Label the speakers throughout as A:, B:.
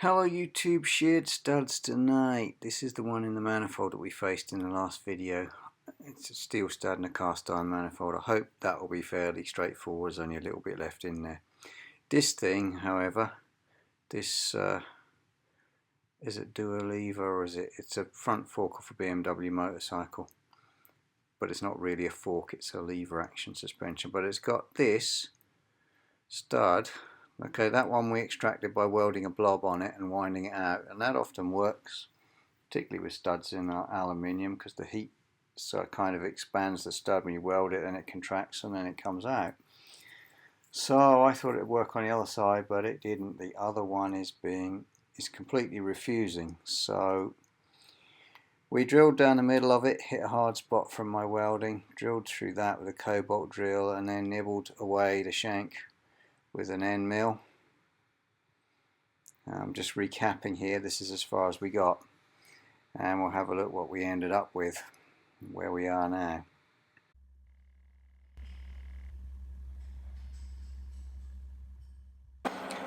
A: Hello YouTube, shared studs tonight. This is the one in the manifold that we faced in the last video. It's a steel stud and a cast iron manifold. I hope that will be fairly straightforward. There's only a little bit left in there. This thing, however, this is it dual lever or is it? It's a front fork off a BMW motorcycle, but it's not really a fork. It's a lever action suspension. But it's got this stud. Okay, that one we extracted by welding a blob on it and winding it out, and that often works, particularly with studs in aluminium, because the heat kind of expands the stud when you weld it, and it contracts and then it comes out. So I thought it would work on the other side, but it didn't. The other one is completely refusing. So we drilled down the middle of it, hit a hard spot from my welding, drilled through that with a cobalt drill, and then nibbled away the shank with an end mill. I'm just recapping here. This is as far as we got, and we'll have a look what we ended up with, where we are now.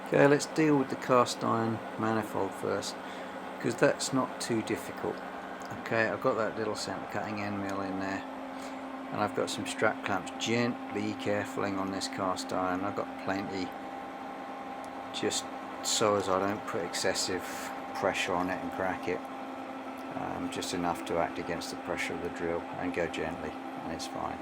A: Okay, let's deal with the cast iron manifold first, because that's not too difficult. Okay, I've got that little center cutting end mill in there, and I've got some strap clamps gently carefully on this cast iron. I've got plenty, just so as I don't put excessive pressure on it and crack it. Just enough to act against the pressure of the drill, and go gently, and it's fine.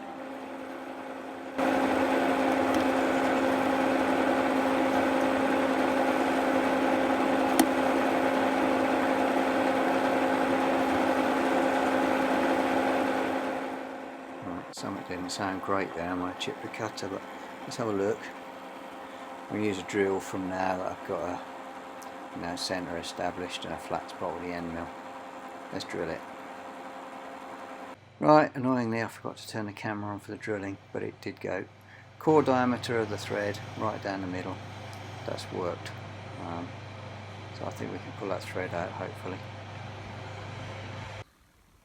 A: Something didn't sound great there. I might chip the cutter, but let's have a look. We'll use a drill from now that I've got a centre established and a flat spot with the end mill. Let's drill it. Right, annoyingly I forgot to turn the camera on for the drilling, but it did go. Core diameter of the thread right down the middle. That's worked. So I think we can pull that thread out, hopefully.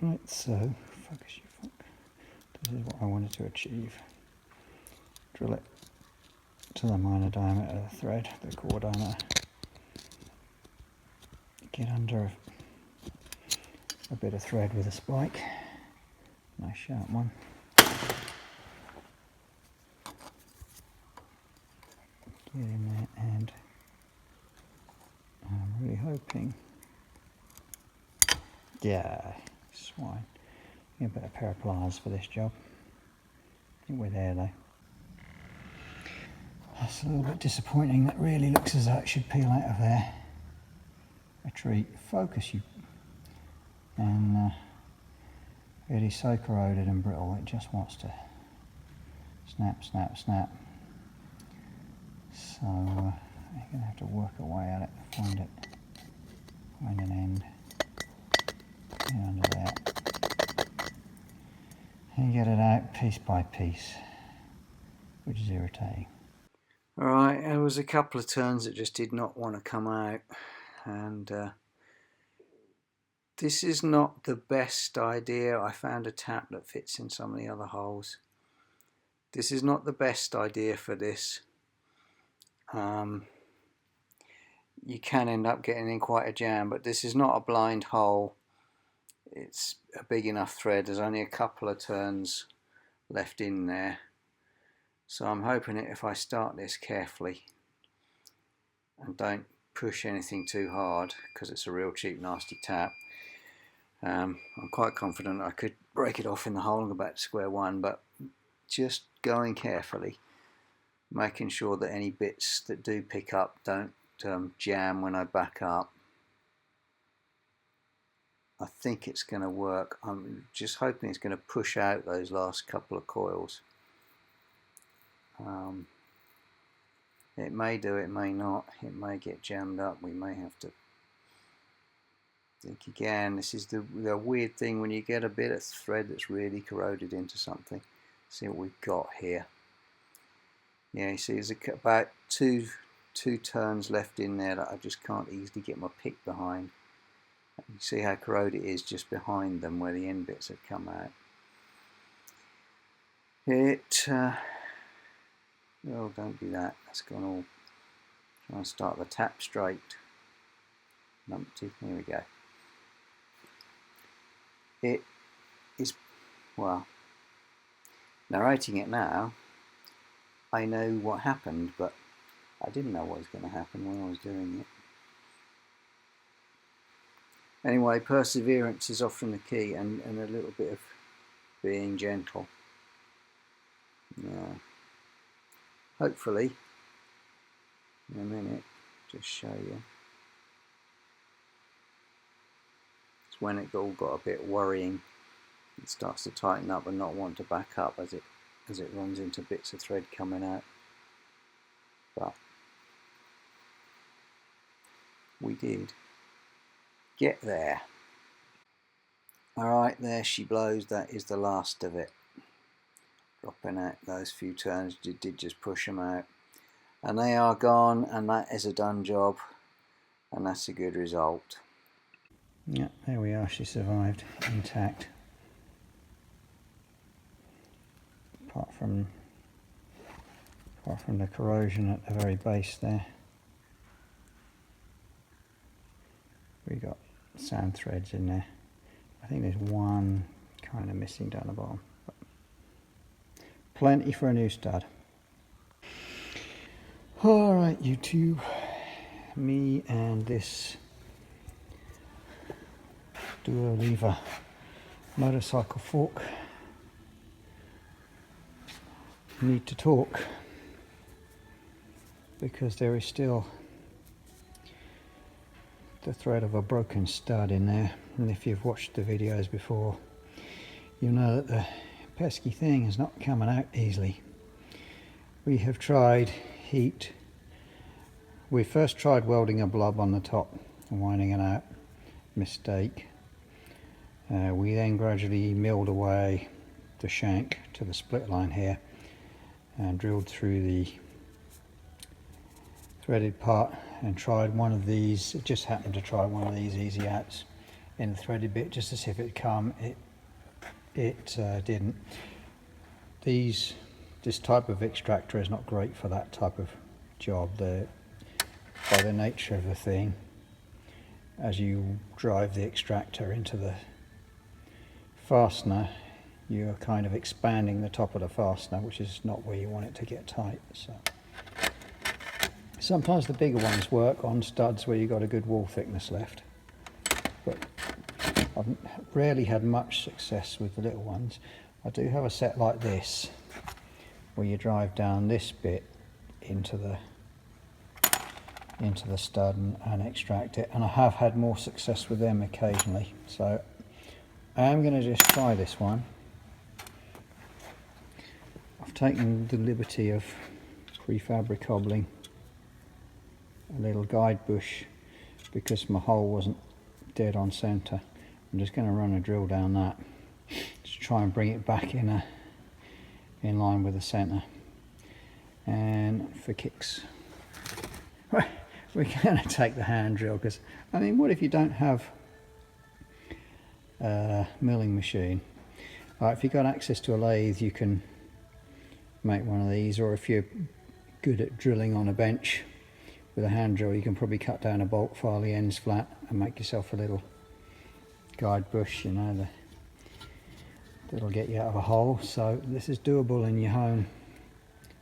A: Right, so focus your foot. This is what I wanted to achieve. Drill it to the minor diameter of the thread, the core diameter. Get under a bit of thread with a spike, nice sharp one. Get in there, and I'm really hoping, yeah, swine. Get a better pair of pliers for this job. I think we're there though. That's a little bit disappointing. That really looks as though it should peel out of there. Retreat, focus you. And it is so corroded and brittle, it just wants to snap, snap, snap. So you're going to have to work away at it, find an end, get under there, and get it out piece by piece, which is irritating. Alright, there was a couple of turns that just did not want to come out, and this is not the best idea. I found a tap that fits in some of the other holes. This is not the best idea for this. You can end up getting in quite a jam, but this is not a blind hole. It's a big enough thread. There's only a couple of turns left in there. So I'm hoping that if I start this carefully and don't push anything too hard, because it's a real cheap nasty tap, I'm quite confident I could break it off in the hole and go back to square one, but just going carefully, making sure that any bits that do pick up don't jam when I back up. I think it's going to work. I'm just hoping it's going to push out those last couple of coils. It may do, it may not. It may get jammed up. We may have to think again. This is the weird thing when you get a bit of thread that's really corroded into something. See what we've got here. Yeah, you see there's about two turns left in there that I just can't easily get my pick behind. You see how corroded it is just behind them where the end bits have come out. Oh, don't do that. That's gone all. Try and start the tap straight. numpty. Here we go. It is, well, narrating it now, I know what happened, but I didn't know what was going to happen when I was doing it. Anyway, perseverance is often the key, and a little bit of being gentle. Yeah. Hopefully, in a minute, just show you. It's when it all got a bit worrying. It starts to tighten up and not want to back up as it runs into bits of thread coming out. But we did get there. Alright, there she blows. That is the last of it. Dropping out those few turns did just push them out. And they are gone, and that is a done job. And that's a good result. Yeah, there we are. She survived intact. Apart from the corrosion at the very base there. We got sand threads in there. I think there's one kind of missing down the bottom. But plenty for a new stud. Alright YouTube, me and this dual lever motorcycle fork need to talk, because there is still the thread of a broken stud in there, and if you've watched the videos before, you know that the pesky thing is not coming out easily. We have tried heat. We first tried welding a blob on the top and winding it out. Mistake. We then gradually milled away the shank to the split line here and drilled through the threaded part and tried one of these. It just happened to try one of these easy outs in the threaded bit just to see if it'd come. It didn't. This type of extractor is not great for that type of job. By the nature of the thing, as you drive the extractor into the fastener, you're kind of expanding the top of the fastener, which is not where you want it to get tight. So sometimes the bigger ones work on studs where you've got a good wall thickness left, but I've rarely had much success with the little ones. I do have a set like this where you drive down this bit into the stud and extract it, and I have had more success with them occasionally. So I am going to just try this one. I've taken the liberty of prefab cobbling a little guide bush because my hole wasn't dead on center. I'm just going to run a drill down that to try and bring it back in line with the center. And for kicks, we're going to take the hand drill, because I mean, what if you don't have a milling machine? If you've got access to a lathe, you can make one of these, or if you're good at drilling on a bench with a hand drill, you can probably cut down a bolt, file the ends flat and make yourself a little guide bush, you know, that'll get you out of a hole. So this is doable in your home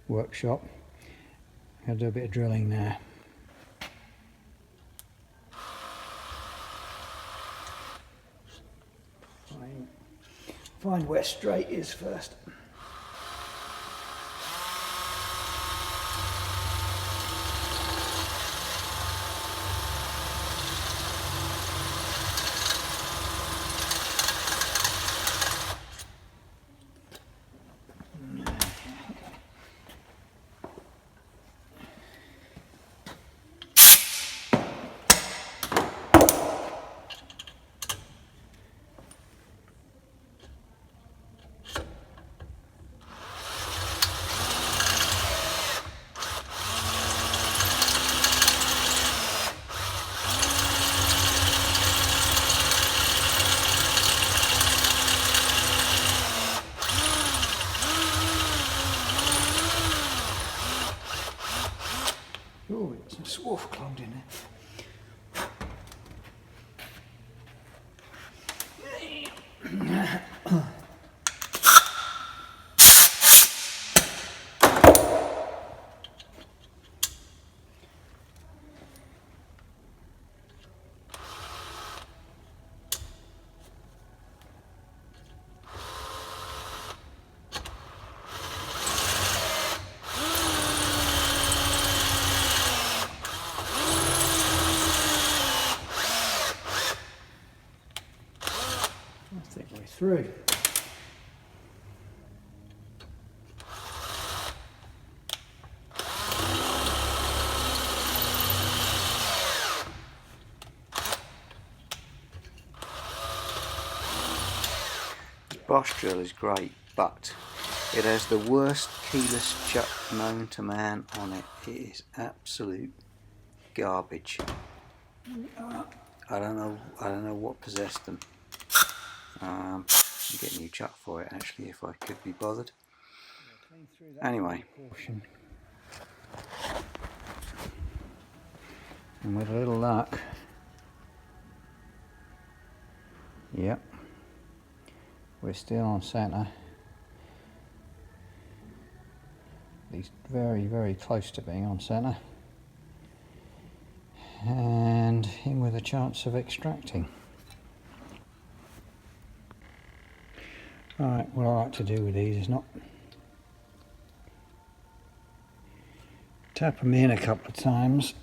A: workshop. I'm going to do a bit of drilling there. Find where straight is first. through. Bosch drill is great, but it has the worst keyless chuck known to man on it. It is absolute garbage. I don't know what possessed them. I'd get a new chuck for it actually if I could be bothered. Anyway, and with a little luck, yep, we're still on centre. At least very close to being on centre. And in with a chance of extracting. Right, what I like to do with these is not tap them in a couple of times.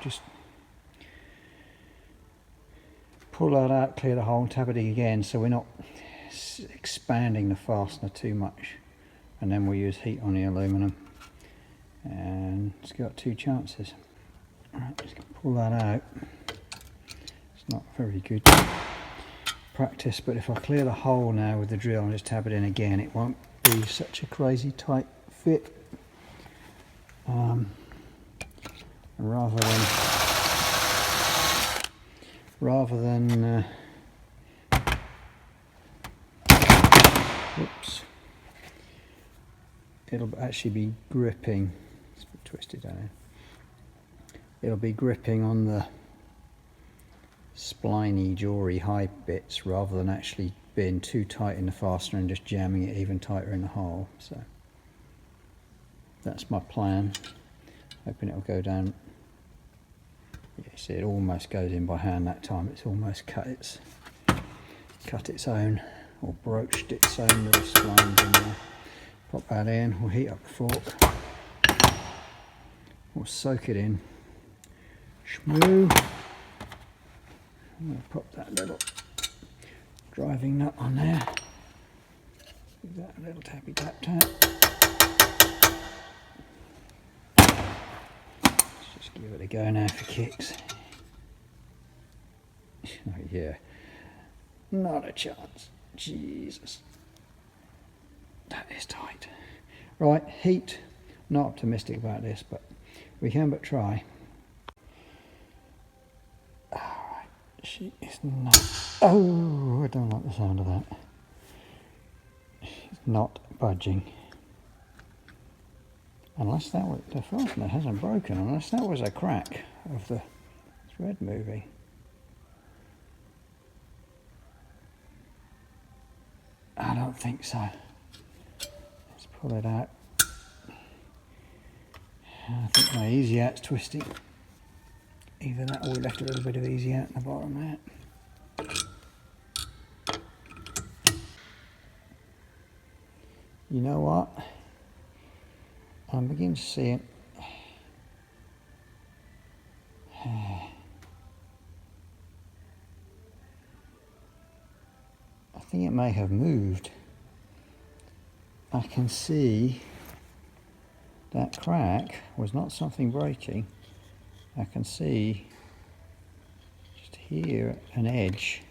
A: Just pull that out, clear the hole, tap it again so we're not expanding the fastener too much, and then we'll use heat on the aluminum, and it's got two chances. Alright, just pull that out. It's not very good practice, but if I clear the hole now with the drill and just tap it in again, it won't be such a crazy tight fit. Rather than whoops, it'll actually be gripping. It's a bit twisted down here. It'll be gripping on the spliny, jawry high bits rather than actually being too tight in the fastener and just jamming it even tighter in the hole. So that's my plan. Hoping it'll go down. You see, it almost goes in by hand that time. It's almost cut its own, or broached its own little splines in there. Pop that in. We'll heat up the fork. We'll soak it in. Shmoo. I'm going to pop that little driving nut on there. Give that a little tappy tap tap. Just give it a go now for kicks. Oh yeah, not a chance. Jesus, that is tight. Right, heat. Not optimistic about this, but we can but try. Alright, she is not. Oh, I don't like the sound of that. She's not budging. Unless that was, the fastener hasn't broken, unless that was a crack of the thread moving. I don't think so. Let's pull it out. I think my easy out's twisting. Either that or we left a little bit of easy out in the bottom there. You know what? I'm beginning to see it. I think it may have moved. I can see that crack was not something breaking. I can see just here an edge.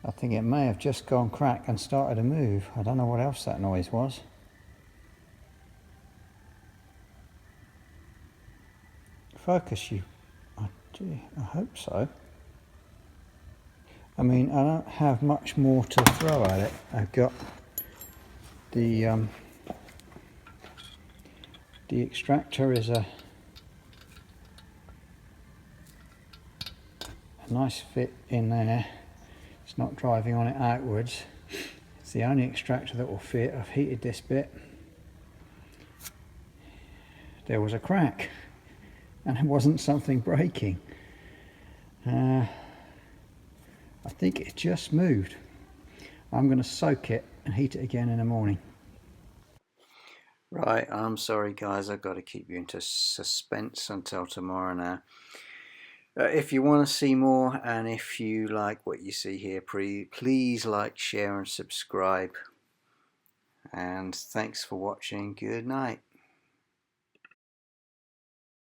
A: I think it may have just gone crack and started to move. I don't know what else that noise was. Focus you. Gee, I hope so. I mean, I don't have much more to throw at it. I've got the extractor is a nice fit in there. It's not driving on it outwards. It's the only extractor that will fit. I've heated this bit. There was a crack and it wasn't something breaking. I think it just moved. I'm going to soak it and heat it again in the morning. Right, I'm sorry guys, I've got to keep you into suspense until tomorrow now. If you want to see more, and if you like what you see here, please like, share and subscribe. And thanks for watching. Good night.